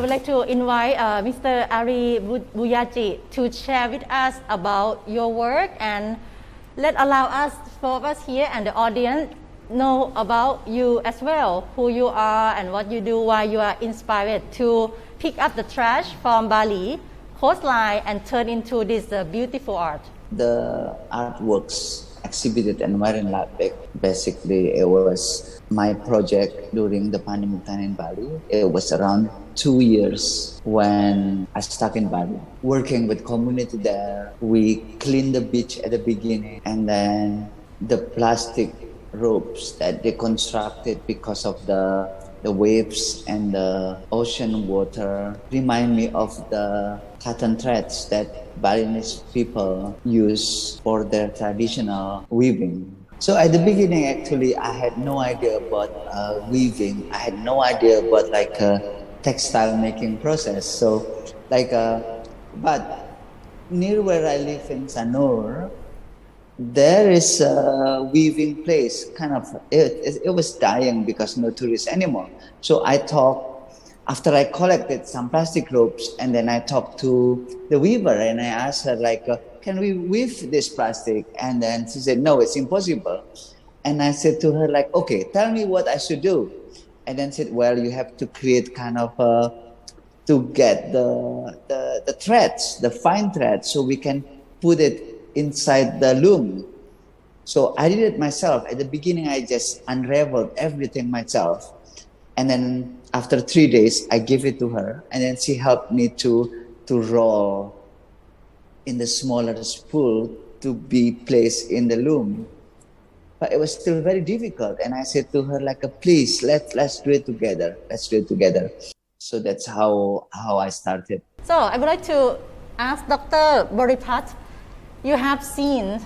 would like to invite Mr. Ari Bayuaji to share with us about your work and allow us, for us here and the audience, know about you as well, who you are and what you do, why you are inspired to pick up the trash from Bali coastline and turn into this beautiful art. The artworks exhibited in Marine Lab, basically it was my project during the pandemic time in Bali. It was around 2 years when I stuck in Bali. Working with community there, we cleaned the beach at the beginning, and then the plastic ropes that they constructed because of the waves and the ocean water remind me of the cotton threads that Balinese people use for their traditional weaving. So at the beginning, actually, I had no idea about weaving. I had no idea about textile making process. So but near where I live in Sanur, there is a weaving place. It was dying because no tourists anymore. So after I collected some plastic ropes, and then I talked to the weaver and I asked her can we weave this plastic? And then she said, no, it's impossible. And I said to her okay, tell me what I should do. And then said, well, you have to create to get the threads, the fine threads, so we can put it inside the loom. So I did it myself. At the beginning, I just unraveled everything myself. And then after 3 days, I gave it to her. And then she helped me to roll in the smaller spool to be placed in the loom. But it was still very difficult. And I said to her, please, let's do it together. Let's do it together. So that's how I started. So I would like to ask Dr. Boripat, you have seen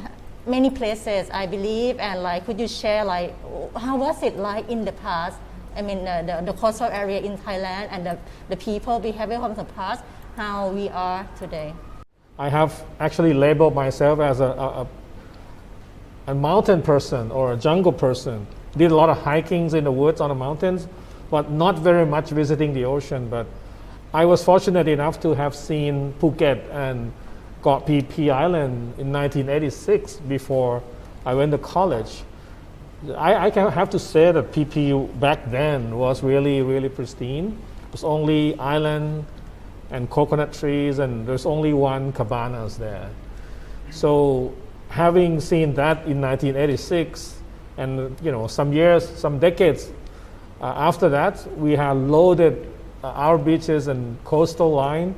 many places, I believe, and could you share how was it like in the past? I mean, the coastal area in Thailand and the people behavior from the past, how we are today. I have actually labeled myself as a mountain person or a jungle person. Did a lot of hikings in the woods on the mountains, but not very much visiting the ocean. But I was fortunate enough to have seen Phuket and got PP Island in 1986 before I went to college. I have to say that PP back then was really, really pristine. It was only island and coconut trees, and there's only one cabanas there. So having seen that in 1986, and some decades after that, we have loaded our beaches and coastal line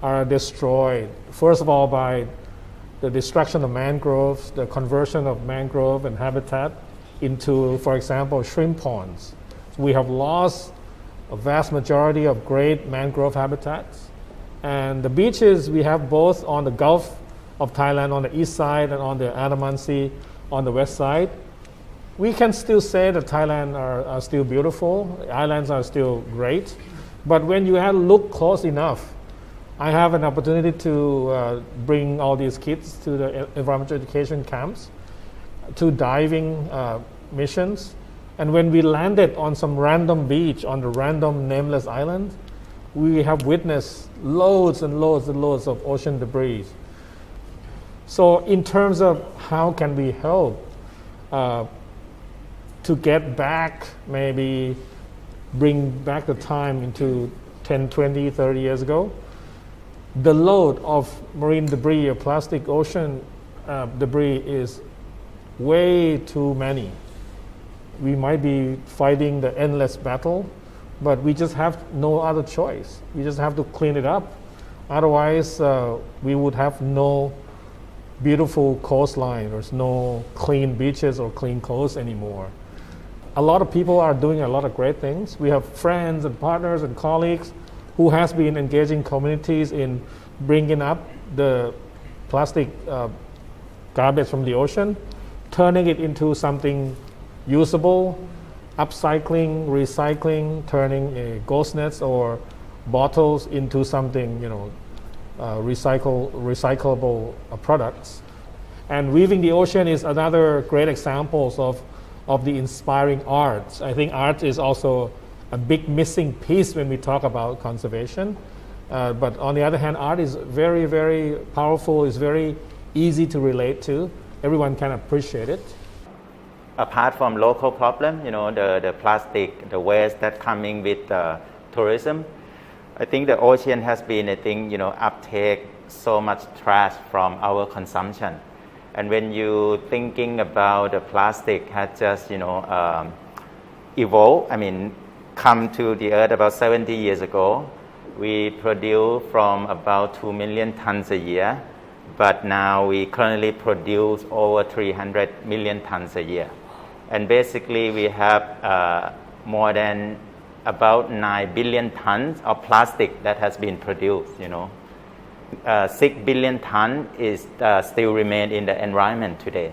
are destroyed. First of all, by the destruction of mangroves, the conversion of mangrove and habitat into, for example, shrimp ponds. We have lost a vast majority of great mangrove habitats. And the beaches we have both on the Gulf of Thailand on the east side and on the Andaman Sea on the west side. We can still say that Thailand are still beautiful, the islands are still great. But when you look close enough, I have an opportunity to bring all these kids to the environmental education camps, to diving missions. And when we landed on some random beach on the random nameless island, we have witnessed loads and loads and loads of ocean debris. So in terms of how can we help to get back, maybe bring back the time into 10, 20, 30 years ago, the load of marine debris or plastic ocean debris is way too many. We might be fighting the endless battle, but we just have no other choice. We just have to clean it up. Otherwise, we would have no beautiful coastline. There's no clean beaches or clean coast anymore. A lot of people are doing a lot of great things. We have friends and partners and colleagues who has been engaging communities in bringing up the plastic garbage from the ocean, turning it into something usable, upcycling, recycling, turning ghost nets or bottles into something, recyclable products. And weaving the ocean is another great example of the inspiring arts. I think art is also a big missing piece when we talk about conservation. But on the other hand, art is very, very powerful, is very easy to relate to. Everyone can appreciate it. Apart from local problem, the plastic, the waste that coming with tourism, I think the ocean has been, uptake so much trash from our consumption. And when you thinking about the plastic has just, evolved, come to the earth about 70 years ago, we produce from about 2 million tons a year, but now we currently produce over 300 million tons a year. And basically we have more than about 9 billion tons of plastic that has been produced, 6 billion tons is still remain in the environment today.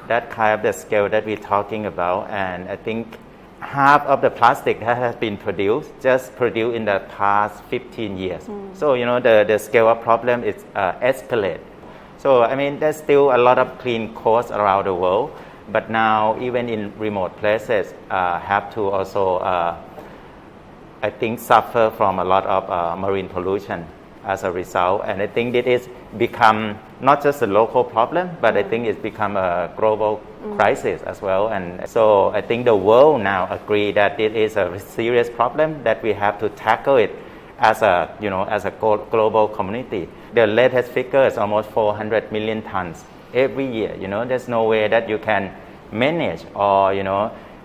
That kind of the scale that we're talking about, and I think half of the plastic that has been produced in the past 15 years. So, the scale of problem is escalate. So, there's still a lot of clean coast around the world, but now even in remote places have to also, suffer from a lot of marine pollution as a result. And I think it is become not just a local problem, but I think it's become a global crisis as well. And so I think the world now agree that it is a serious problem that we have to tackle it as a global community. The latest figure is almost 400 million tons every year. There's no way that you can manage or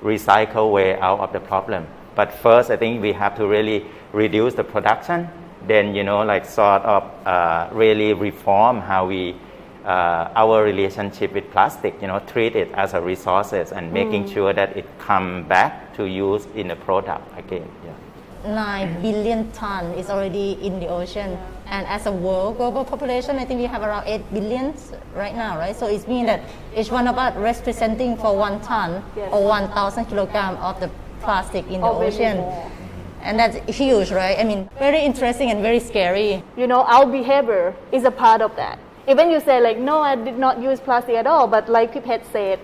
recycle way out of the problem. But first, I think we have to really reduce the production. Then really reform how we our relationship with plastic. Treat it as a resources and making sure that it come back to use in the product again. 9 billion ton is already in the ocean, and as a world global population, I think we have around 8 billion right now, right? So it means that each one of us representing for 1 ton or 1,000 kilograms of the plastic in the ocean. And that's huge, right? Very interesting and very scary. Our behavior is a part of that. Even you say no, I did not use plastic at all, but like Petch said,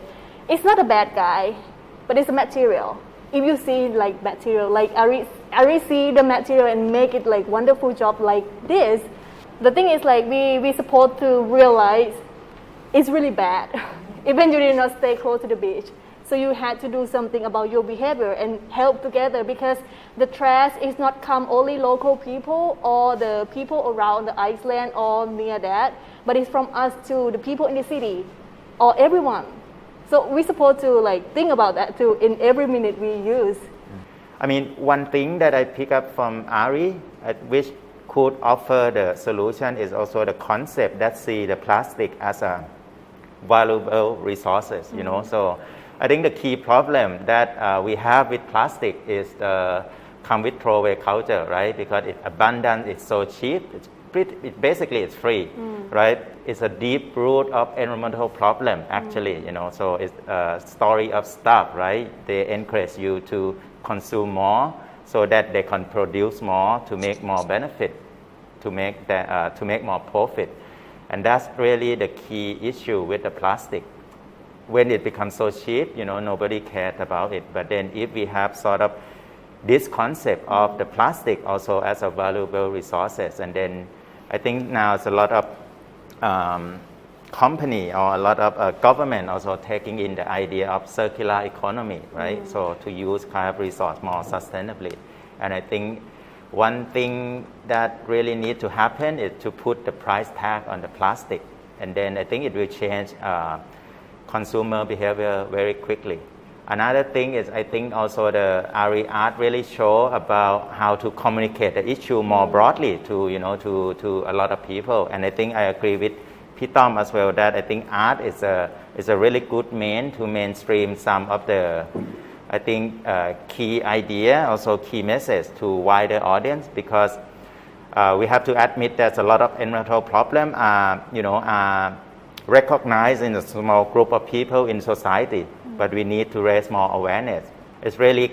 it's not a bad guy, but it's a material. If you see material, like Ari see the material and make it wonderful job like this, the thing is we supposed to realize it's really bad. Even you did not stay close to the beach. So you had to do something about your behavior and help together, because the trash is not come only local people or the people around the island or near that, but it's from us to the people in the city or everyone. So we're supposed to think about that too in every minute we use. One thing that I pick up from Ari, which could offer the solution, is also the concept that see the plastic as a valuable resources. So I think the key problem that we have with plastic is the come with throwaway culture, right? Because it's abundant, it's so cheap, basically it's free, right? It's a deep root of environmental problem actually, So it's a story of stuff, right? They encourage you to consume more so that they can produce more to make more benefit, to make more profit, and that's really the key issue with the plastic. When it becomes so cheap, nobody cares about it. But then if we have sort of this concept of the plastic also as a valuable resources, and then I think now it's a lot of company or a lot of government also taking in the idea of circular economy, right? So to use kind of resource more sustainably. And I think one thing that really needs to happen is to put the price tag on the plastic, and then I think it will change consumer behavior very quickly. Another thing is, I think also the Ari art really show about how to communicate the issue more broadly to a lot of people. And I think I agree with Petsom as well that I think art is a really good mean to mainstream some of the key idea, also key message to wider audience, because we have to admit there's a lot of environmental problem recognized in a small group of people in society, but we need to raise more awareness. It's really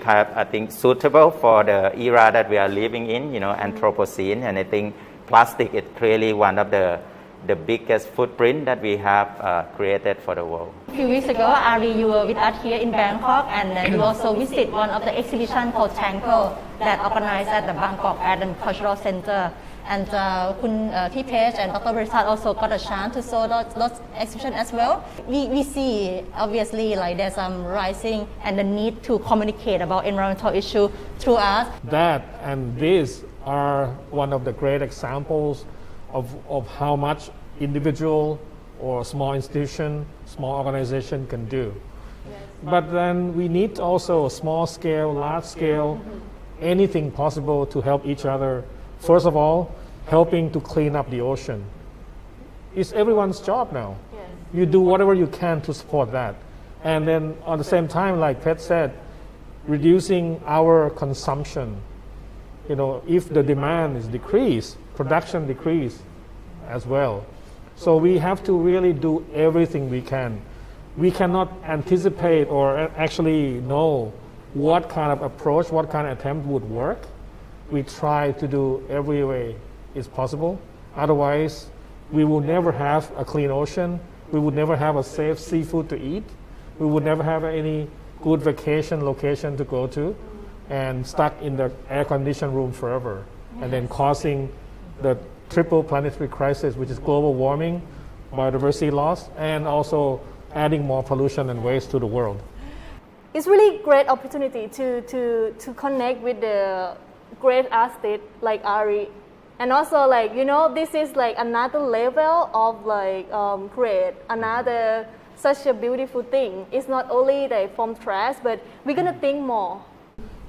suitable for the era that we are living in, Anthropocene, and I think plastic is clearly one of the the biggest footprint that we have created for the world. A few weeks ago, Ari, you were with us here in Bangkok, and you also visit one of the exhibition called Tangle that organized at the Bangkok Art and Cultural Center. And Petch and Dr. Boripat also got a chance to show those exhibition as well. We see obviously like there's some rising and the need to communicate about environmental issue through art. That and this are one of the great examples of how much individual or small institution, small organization can do. Yes. But then we need also small scale, large scale, anything possible to help each other. First of all, helping to clean up the ocean. It's everyone's job now. Yes. You do whatever you can to support that. And then at the same time, like Petch said, reducing our consumption. If the demand is decreased, production decrease as well. So we have to really do everything we can. We cannot anticipate or actually know what kind of approach, what kind of attempt would work. We try to do every way is possible. Otherwise, we will never have a clean ocean. We would never have a safe seafood to eat. We would never have any good vacation location to go to, and stuck in the air-conditioned room forever, and then causing the triple planetary crisis, which is global warming, biodiversity loss, and also adding more pollution and waste to the world. It's really great opportunity to connect with the great artist like Ari, and also this is like another level of create another such a beautiful thing. It's not only from trash, but we're gonna think more.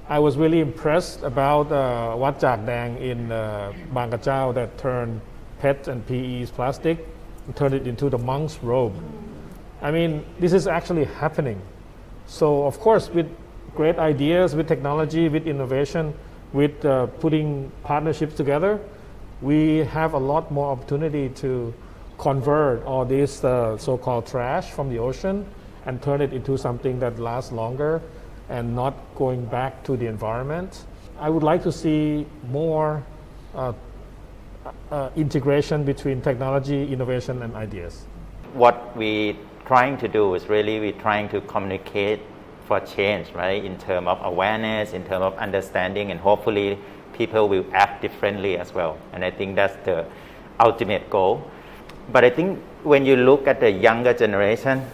I was really impressed about Wat Jak Dang in Bang Kachao that turned PET and PE's plastic and turned it into the monk's robe. I mean, this is actually happening. So of course, with great ideas, with technology, with innovation, with putting partnerships together, we have a lot more opportunity to convert all this so-called trash from the ocean and turn it into something that lasts longer and not going back to the environment. I would like to see more integration between technology, innovation, and ideas. What we're trying to do is really we're trying to communicate for change, right? In terms of awareness, in terms of understanding, and hopefully people will act differently as well. And I think that's the ultimate goal. But I think when you look at the younger generation,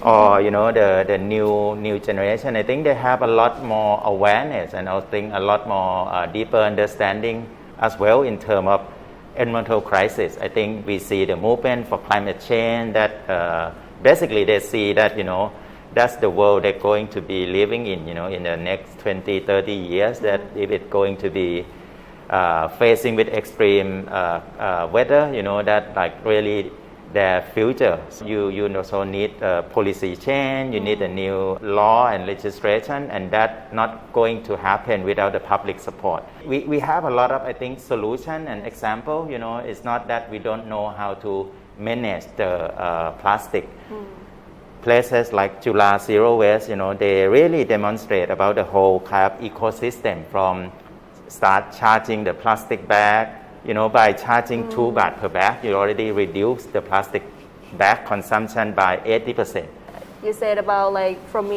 or the new generation, I think they have a lot more awareness, and I think a lot more deeper understanding as well in terms of environmental crisis. I think we see the movement for climate change that basically they see that that's the world they're going to be living in in the next 20-30 years, that if it's going to be facing with extreme weather, that like really their future. So you also need policy change, you need a new law and legislation, and that's not going to happen without the public support. We have a lot of, I think, solution and example. It's not that we don't know how to manage the plastic. Places like Chula Zero Waste, they really demonstrate about the whole kind of ecosystem, from start charging the plastic bag. By charging 2 baht per bag, you already reduce the plastic bag consumption by 80%. You said about from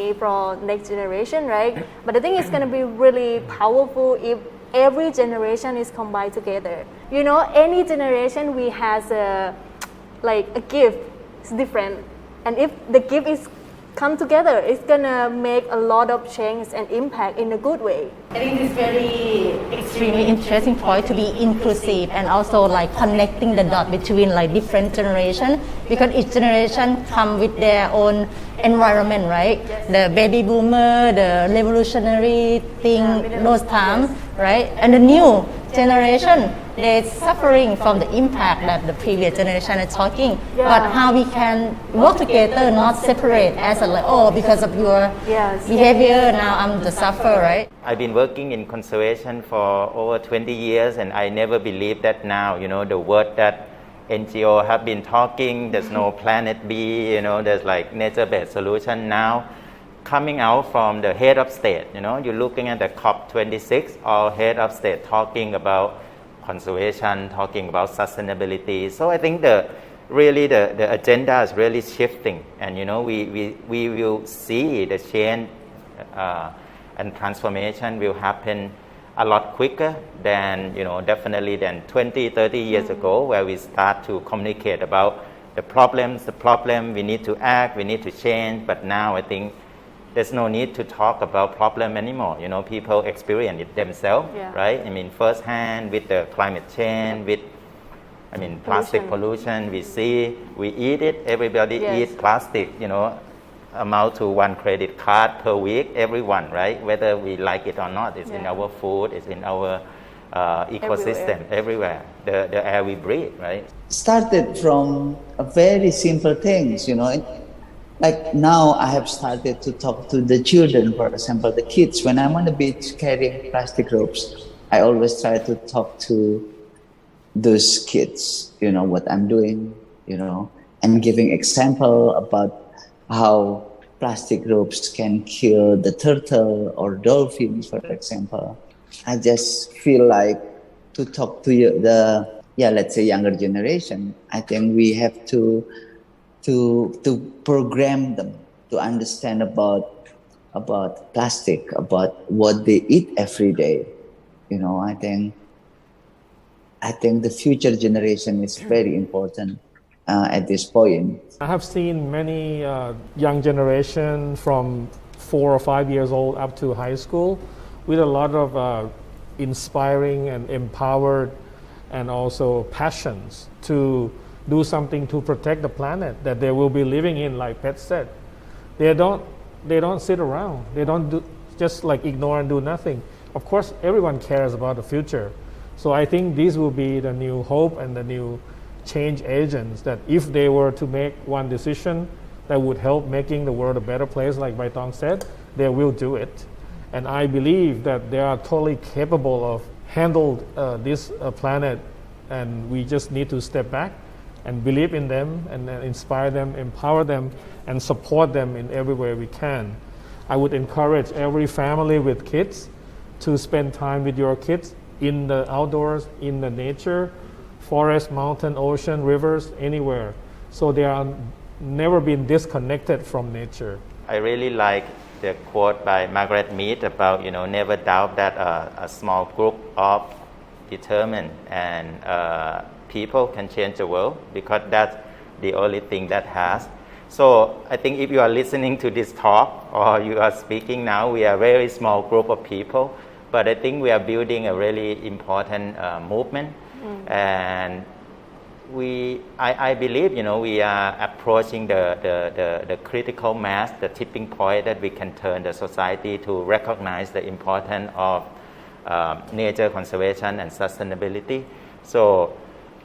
next generation, right? But I think it's going to be really powerful if every generation is combined together. Any generation we has a gift. It's different. And if the gift is come together, it's gonna make a lot of change and impact in a good way. I think it's very extremely interesting point to be inclusive and also connecting the dot between different generations, because each generation come with their own environment, right? Yes. The baby boomer, the revolutionary thing, those times, right? And the new generation, they're suffering from the impact that the previous generation is talking. Yeah. But how we can work together, not separate as because of your behavior, now I'm the sufferer, right? I've been working in conservation for over 20 years, and I never believed that now, the word that NGO have been talking, there's no planet B, there's nature-based solution now coming out from the head of state. You're looking at the COP26, all head of state talking about conservation, talking about sustainability. So I think the agenda is really shifting, and we will see the change and transformation will happen a lot quicker than definitely than 20-30 years ago, where we start to communicate about the problem, we need to act, we need to change. But now I think there's no need to talk about problem anymore. People experience it themselves, right? I mean, firsthand with the climate change, with plastic pollution. We see, we eat it. Everybody eats plastic. Amount to 1 credit card per week. Everyone, right? Whether we like it or not, it's in our food, it's in our ecosystem, everywhere. The air we breathe, right? Started from very simple things, Like now I have started to talk to the children, for example, the kids. When I'm on the beach carrying plastic ropes, I always try to talk to those kids, what I'm doing, and giving example about how plastic ropes can kill the turtle or dolphins, for example. I just feel like to talk to let's say younger generation. I think we have to program them to understand about plastic, about what they eat every day. I think the future generation is very important at this point. I have seen many young generation from 4 or 5 years old up to high school with a lot of inspiring and empowered and also passions to do something to protect the planet that they will be living in, like Petch said. They don't sit around. They don't just like ignore and do nothing. Of course, everyone cares about the future. So I think these will be the new hope and the new change agents, that if they were to make one decision that would help making the world a better place, like Baitong said, they will do it. And I believe that they are totally capable of handle this planet, and we just need to step back and believe in them and inspire them, empower them, and support them in every way we can. I would encourage every family with kids to spend time with your kids in the outdoors, in the nature, forest, mountain, ocean, rivers, anywhere. So they are never been disconnected from nature. I really like the quote by Margaret Mead about, never doubt that a small group of determined and people can change the world, because that's the only thing that has. So I think if you are listening to this talk or you are speaking now, we are a very small group of people, but I think we are building a really important movement. And I believe, we are approaching the critical mass, the tipping point that we can turn the society to recognize the importance of nature conservation and sustainability. So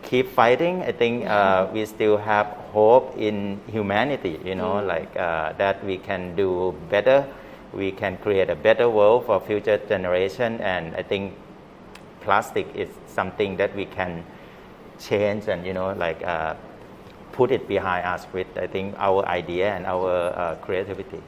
keep fighting. I think we still have hope in humanity, that we can do better. We can create a better world for future generation. And I think plastic is something that we can change and put it behind us with, I think, our idea and our creativity.